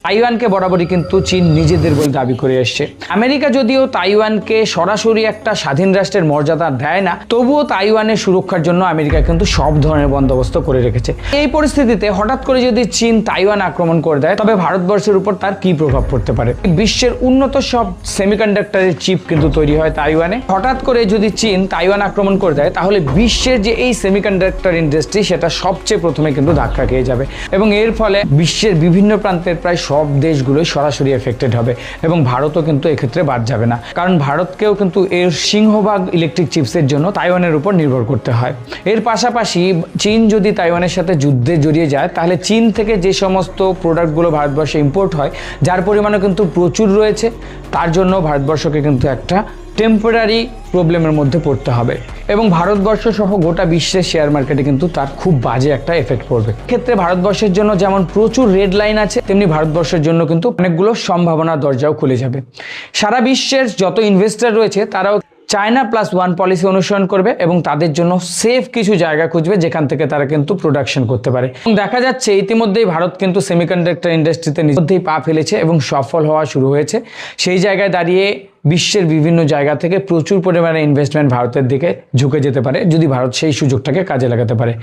তাইওয়ানকে বরাবরই কিন্তু চীন নিজেদের বলে দাবি করে আসছে। আমেরিকা যদিও তাইওয়ানকে সরাসরি একটা স্বাধীন রাষ্ট্রের মর্যাদা দেয় না, তবুও তাইওয়ানের সুরক্ষার জন্য আমেরিকা কিন্তু সব ধরনের বন্দোবস্ত করে রেখেছে। এই পরিস্থিতিতে হঠাৎ করে যদি চীন তাইওয়ান আক্রমণ করে দেয়, তবে ভারতবর্ষের উপর তার কি প্রভাব পড়তে পারে? বিশ্বের উন্নত সব সেমিকন্ডাক্টরের চিপ কিন্তু তৈরি হয় তাইওয়ানে। হঠাৎ করে যদি চীন তাইওয়ান আক্রমণ করে দেয়, তাহলে বিশ্বের যে এই সেমিকন্ডাক্টর ইন্ডাস্ট্রি, সেটা সবচেয়ে প্রথমে কিন্তু ধাক্কা খেয়ে যাবে এবং এর ফলে বিশ্বের বিভিন্ন প্রান্তের প্রায় সব দেশগুলোই সরাসরি এফেক্টেড হবে এবং ভারতও কিন্তু এক্ষেত্রে বাদ যাবে না, কারণ ভারতকেও কিন্তু এর সিংহভাগ ইলেকট্রিক চিপসের জন্য তাইওয়ানের উপর নির্ভর করতে হয়। এর পাশাপাশি চীন যদি তাইওয়ানের সাথে যুদ্ধে জড়িয়ে যায়, তাহলে চীন থেকে যে সমস্ত প্রোডাক্টগুলো ভারতবর্ষে ইম্পোর্ট হয়, যার পরিমাণও কিন্তু প্রচুর রয়েছে, তার জন্য ভারতবর্ষকে কিন্তু একটা টেম্পোরারি প্রবলেমের মধ্যে পড়তে হবে এবং ভারতবর্ষ সহ গোটা বিশ্বের শেয়ার মার্কেটে কিন্তু তার খুব বাজে একটা এফেক্ট পড়বে। ক্ষেত্রে ভারতবর্ষের জন্য যেমন প্রচুর রেড লাইন আছে, তেমনি ভারতবর্ষের জন্য কিন্তু অনেকগুলো সম্ভাবনার দরজাও খুলে যাবে। সারা বিশ্বের যত ইনভেস্টর রয়েছে, তারাও চায়না +1 পলিসি অনুসরণ করবে এবং তাদের জন্য সেফ কিছু জায়গা খুঁজবে যেখান থেকে তারা কিন্তু প্রোডাকশন করতে পারে। এবং দেখা যাচ্ছে ইতিমধ্যেই ভারত কিন্তু সেমিকন্ডাক্টর ইন্ডাস্ট্রিতে নিজেই পা ফেলেছে এবং সফল হওয়া শুরু হয়েছে। সেই জায়গায় দাঁড়িয়ে বিশ্বের বিভিন্ন জায়গা থেকে প্রচুর পরিমাণে ইনভেস্টমেন্ট ভারতের দিকে ঝুঁকে যেতে পারে, যদি ভারত সেই সুযোগটাকে কাজে লাগাতে পারে।